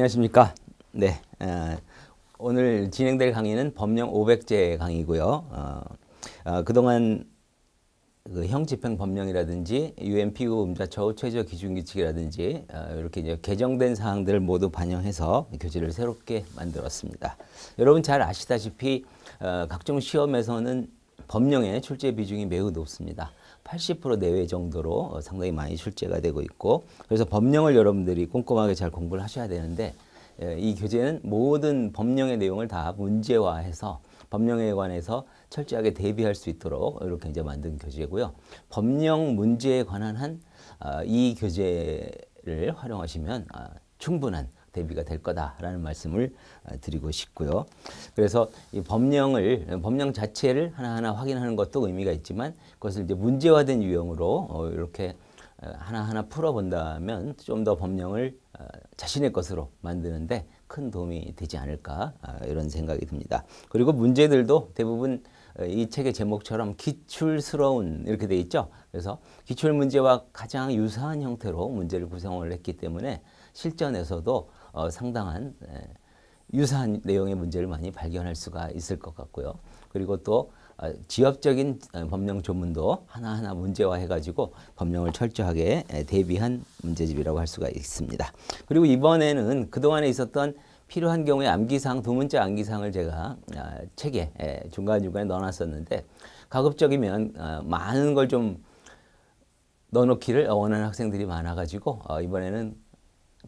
안녕하십니까. 네, 오늘 진행될 강의는 법령 500제 강의고요. 그동안 그 형집행 법령이라든지 UN 피고 음자 처우 최저 기준 규칙이라든지 이렇게 이제 개정된 사항들을 모두 반영해서 교재를 새롭게 만들었습니다. 여러분 잘 아시다시피 각종 시험에서는 법령의 출제 비중이 매우 높습니다. 80% 내외 정도로 상당히 많이 출제가 되고 있고, 그래서 법령을 여러분들이 꼼꼼하게 잘 공부를 하셔야 되는데, 이 교재는 모든 법령의 내용을 다 문제화해서 법령에 관해서 철저하게 대비할 수 있도록 이렇게 이제 만든 교재고요. 법령 문제에 관한 이 교재를 활용하시면 충분한 대비가 될 거다라는 말씀을 드리고 싶고요. 그래서 이 법령 자체를 하나하나 확인하는 것도 의미가 있지만, 그것을 이제 문제화된 유형으로 이렇게 하나하나 풀어본다면 좀 더 법령을 자신의 것으로 만드는데 큰 도움이 되지 않을까, 이런 생각이 듭니다. 그리고 문제들도 대부분 이 책의 제목처럼 기출스러운 이렇게 돼 있죠. 그래서 기출 문제와 가장 유사한 형태로 문제를 구성을 했기 때문에 실전에서도 상당한 유사한 내용의 문제를 많이 발견할 수가 있을 것 같고요. 그리고 또 지역적인 법령 조문도 하나하나 문제화해가지고 법령을 철저하게 대비한 문제집이라고 할 수가 있습니다. 그리고 이번에는 그동안에 있었던 필요한 경우에 암기사항, 두 문자 암기사항을 제가 책에 중간중간에 넣어놨었는데, 가급적이면 많은 걸 좀 넣어놓기를 원하는 학생들이 많아가지고 이번에는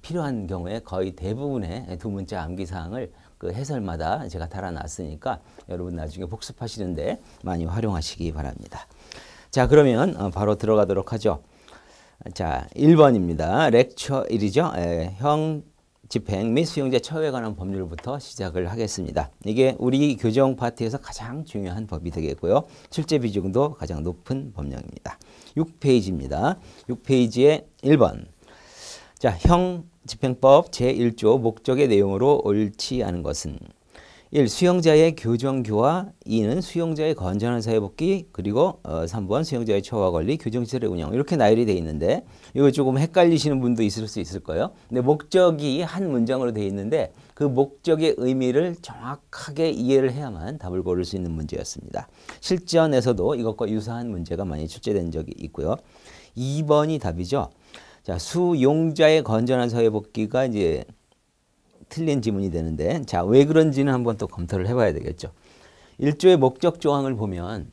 필요한 경우에 거의 대부분의 두 문자 암기사항을 그 해설마다 제가 달아놨으니까 여러분 나중에 복습하시는데 많이 활용하시기 바랍니다. 자, 그러면 바로 들어가도록 하죠. 자, 1번입니다. 렉처 1이죠. 형 집행 및 수용자 처우에 관한 법률부터 시작을 하겠습니다. 이게 우리 교정 파트에서 가장 중요한 법이 되겠고요. 출제 비중도 가장 높은 법령입니다. 6페이지입니다. 6페이지에 1번. 자, 형집행법 제1조 목적의 내용으로 옳지 않은 것은 1. 수용자의 교정교화, 2는 수용자의 건전한 사회복귀, 그리고 3번 수용자의 처우와 권리, 교정시설의 운영, 이렇게 나열이 되어 있는데 이거 조금 헷갈리시는 분도 있을 수 있을 거예요. 근데 목적이 한 문장으로 되어 있는데 그 목적의 의미를 정확하게 이해를 해야만 답을 고를 수 있는 문제였습니다. 실전에서도 이것과 유사한 문제가 많이 출제된 적이 있고요. 2번이 답이죠. 자, 수용자의 건전한 사회복귀가 이제 틀린 지문이 되는데, 자, 왜 그런지는 한번 또 검토를 해봐야 되겠죠. 1조의 목적 조항을 보면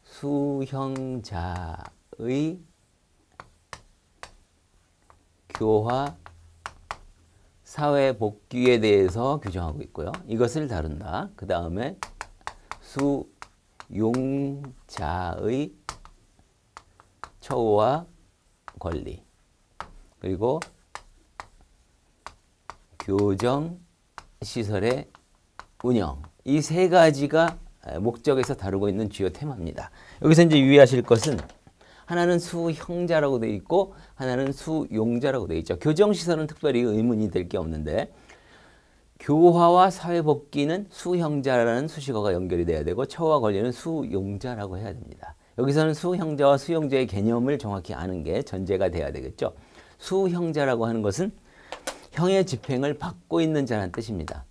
수형자의 교화, 사회복귀에 대해서 규정하고 있고요. 이것을 다룬다. 그 다음에 수용자의 처우와 권리, 그리고 교정시설의 운영, 이 세 가지가 목적에서 다루고 있는 주요 테마입니다. 여기서 이제 유의하실 것은 하나는 수형자라고 되어 있고 하나는 수용자라고 되어 있죠. 교정시설은 특별히 의문이 될 게 없는데, 교화와 사회복귀는 수형자라는 수식어가 연결이 돼야 되고 처우와 권리는 수용자라고 해야 됩니다. 여기서는 수형자와 수용자의 개념을 정확히 아는 게 전제가 돼야 되겠죠. 수형자라고 하는 것은 형의 집행을 받고 있는 자라는 뜻입니다.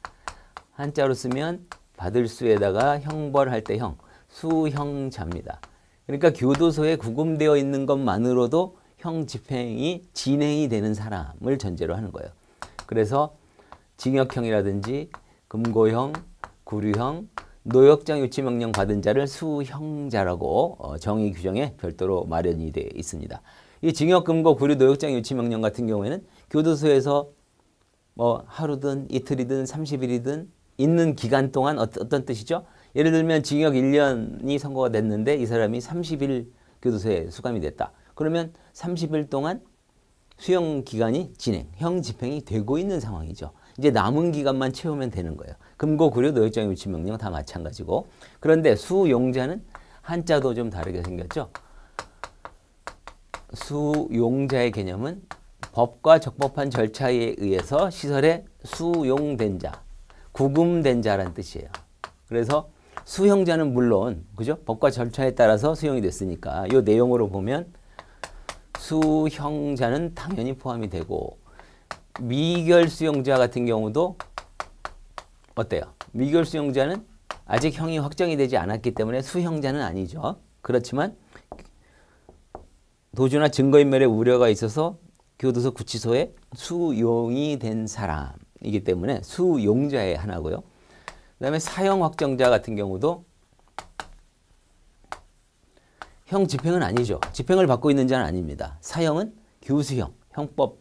한자로 쓰면 받을 수에다가 형벌할 때 형, 수형자입니다. 그러니까 교도소에 구금되어 있는 것만으로도 형 집행이 진행이 되는 사람을 전제로 하는 거예요. 그래서 징역형이라든지 금고형, 구류형, 노역장 유치명령 받은 자를 수형자라고 정의 규정에 별도로 마련이 되어 있습니다. 이 징역, 금고, 구류, 노역장 유치명령 같은 경우에는 교도소에서 뭐 하루든 이틀이든 30일이든 있는 기간 동안 어떤 뜻이죠? 예를 들면 징역 1년이 선고가 됐는데 이 사람이 30일 교도소에 수감이 됐다. 그러면 30일 동안 수용 기간이 진행, 형 집행이 되고 있는 상황이죠. 이제 남은 기간만 채우면 되는 거예요. 금고, 구류, 노역장 유치명령 다 마찬가지고. 그런데 수용자는 한자도 좀 다르게 생겼죠. 수용자의 개념은 법과 적법한 절차에 의해서 시설에 수용된 자, 구금된 자라는 뜻이에요. 그래서 수형자는 물론, 그죠? 법과 절차에 따라서 수용이 됐으니까 이 내용으로 보면 수형자는 당연히 포함이 되고, 미결 수용자 같은 경우도 어때요? 미결 수용자는 아직 형이 확정이 되지 않았기 때문에 수형자는 아니죠. 그렇지만 도주나 증거인멸의 우려가 있어서 교도소 구치소에 수용이 된 사람이기 때문에 수용자의 하나고요. 그 다음에 사형 확정자 같은 경우도 형 집행은 아니죠. 집행을 받고 있는 자는 아닙니다. 사형은 교수형, 형법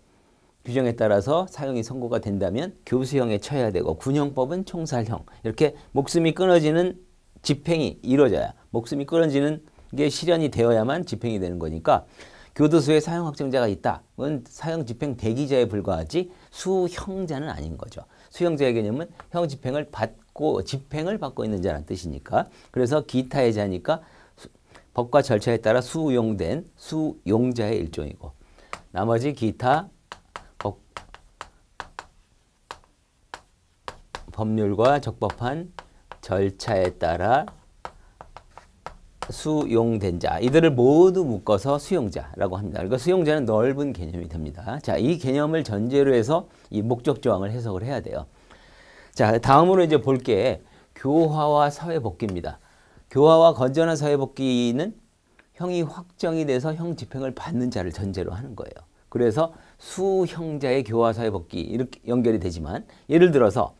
규정에 따라서 사형이 선고가 된다면 교수형에 처해야 되고 군형법은 총살형. 이렇게 목숨이 끊어지는 집행이 이루어져야 목숨이 끊어지는 게 실현이 되어야만 집행이 되는 거니까 교도소에 사형 확정자가 있다. 그건 사형 집행 대기자에 불과하지 수형자는 아닌 거죠. 수형자의 개념은 형 집행을 받고 있는 자라는 뜻이니까. 그래서 기타의 자니까 법과 절차에 따라 수용된 수용자의 일종이고 나머지 기타 법률과 적법한 절차에 따라 수용된 자, 이들을 모두 묶어서 수용자라고 합니다. 그러니까 수용자는 넓은 개념이 됩니다. 자, 이 개념을 전제로 해서 이 목적 조항을 해석을 해야 돼요. 자, 다음으로 이제 볼 게 교화와 사회복귀입니다. 교화와 건전한 사회복귀는 형이 확정이 돼서 형 집행을 받는 자를 전제로 하는 거예요. 그래서 수형자의 교화 사회복귀 이렇게 연결이 되지만 예를 들어서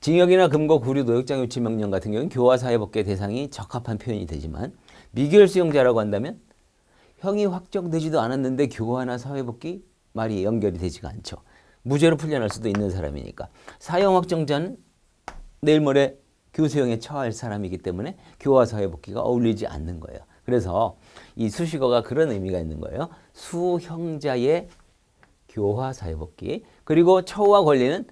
징역이나 금고, 구류, 노역장 유치 명령 같은 경우는 교화 사회복귀의 대상이 적합한 표현이 되지만 미결 수용자라고 한다면 형이 확정되지도 않았는데 교화나 사회복귀 말이 연결이 되지가 않죠. 무죄로 풀려날 수도 있는 사람이니까. 사형 확정자는 내일 모레 교수형에 처할 사람이기 때문에 교화 사회복귀가 어울리지 않는 거예요. 그래서 이 수식어가 그런 의미가 있는 거예요. 수형자의 교화 사회복귀 그리고 처우와 권리는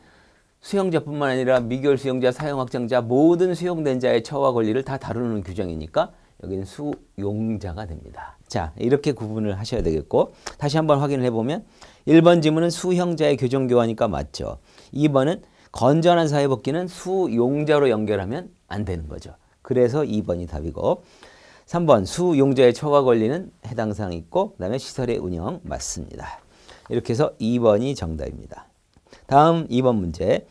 수형자뿐만 아니라 미결 수용자, 사형 확정자 모든 수용된 자의 처우와 권리를 다 다루는 규정이니까 여기는 수용자가 됩니다. 자, 이렇게 구분을 하셔야 되겠고 다시 한번 확인을 해보면 1번 지문은 수형자의 교정교화니까 맞죠. 2번은 건전한 사회복귀는 수용자로 연결하면 안 되는 거죠. 그래서 2번이 답이고 3번 수용자의 처우와 권리는 해당 사항이 있고 그 다음에 시설의 운영 맞습니다. 이렇게 해서 2번이 정답입니다. 다음 2번 문제.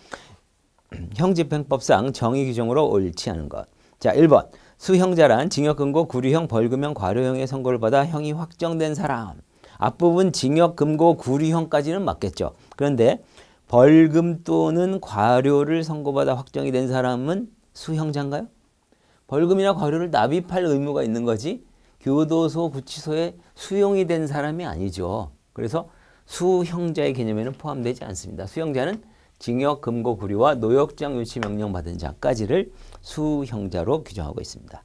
형집행법상 정의 규정으로 옳지 않은 것. 자, 1번. 수형자란 징역, 금고, 구류형, 벌금형, 과료형의 선고를 받아 형이 확정된 사람. 앞부분 징역, 금고, 구류형까지는 맞겠죠. 그런데 벌금 또는 과료를 선고받아 확정이 된 사람은 수형자인가요? 벌금이나 과료를 납입할 의무가 있는 거지 교도소, 구치소에 수용이 된 사람이 아니죠. 그래서 수형자의 개념에는 포함되지 않습니다. 수형자는 징역, 금고, 구류와 노역장 유치 명령 받은 자까지를 수형자로 규정하고 있습니다.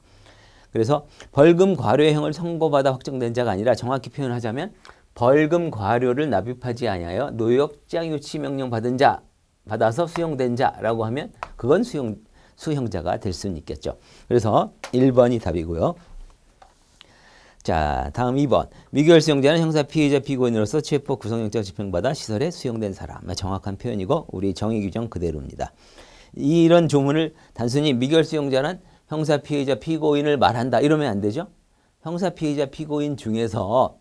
그래서 벌금, 과료형을 선고받아 확정된 자가 아니라 정확히 표현하자면 벌금, 과료를 납입하지 아니하여 노역장 유치 명령 받은 자, 받아서 수용된 자라고 하면 그건 수형자가 될 수는 있겠죠. 그래서 1번이 답이고요. 자, 다음 2번. 미결 수용자는 형사 피의자 피고인으로서 체포 구속영장 집행받아 시설에 수용된 사람. 정확한 표현이고 우리 정의 규정 그대로입니다. 이런 조문을 단순히 미결 수용자는 형사 피의자 피고인을 말한다 이러면 안 되죠. 형사 피의자 피고인 중에서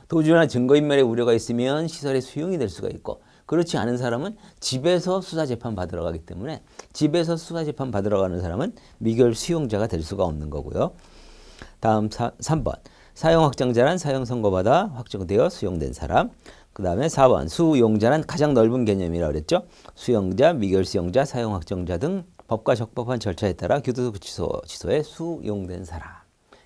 도주나 증거인멸의 우려가 있으면 시설에 수용이 될 수가 있고 그렇지 않은 사람은 집에서 수사재판 받으러 가기 때문에 집에서 수사재판 받으러 가는 사람은 미결 수용자가 될 수가 없는 거고요. 다음 3번. 사형 확정자란 사형 선고받아 확정되어 수용된 사람. 그 다음에 4번. 수용자란 가장 넓은 개념이라고 그랬죠. 수용자, 미결 수용자, 사형 확정자 등 법과 적법한 절차에 따라 교도소 구치소에 수용된 사람.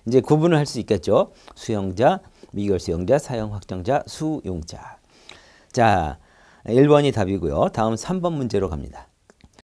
이제 구분을 할 수 있겠죠. 수용자, 미결 수용자, 사형 확정자, 수용자. 자, 1번이 답이고요. 다음 3번 문제로 갑니다.